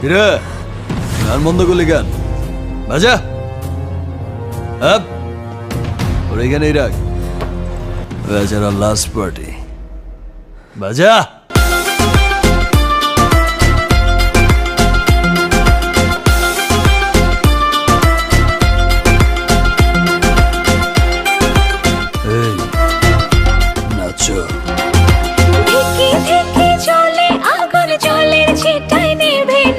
কিরে গান বন্ধ করলি কেন? বাজা আপ ওর এখানেই রাখ, বেচারা লাস্ট পার্টি। বাজা।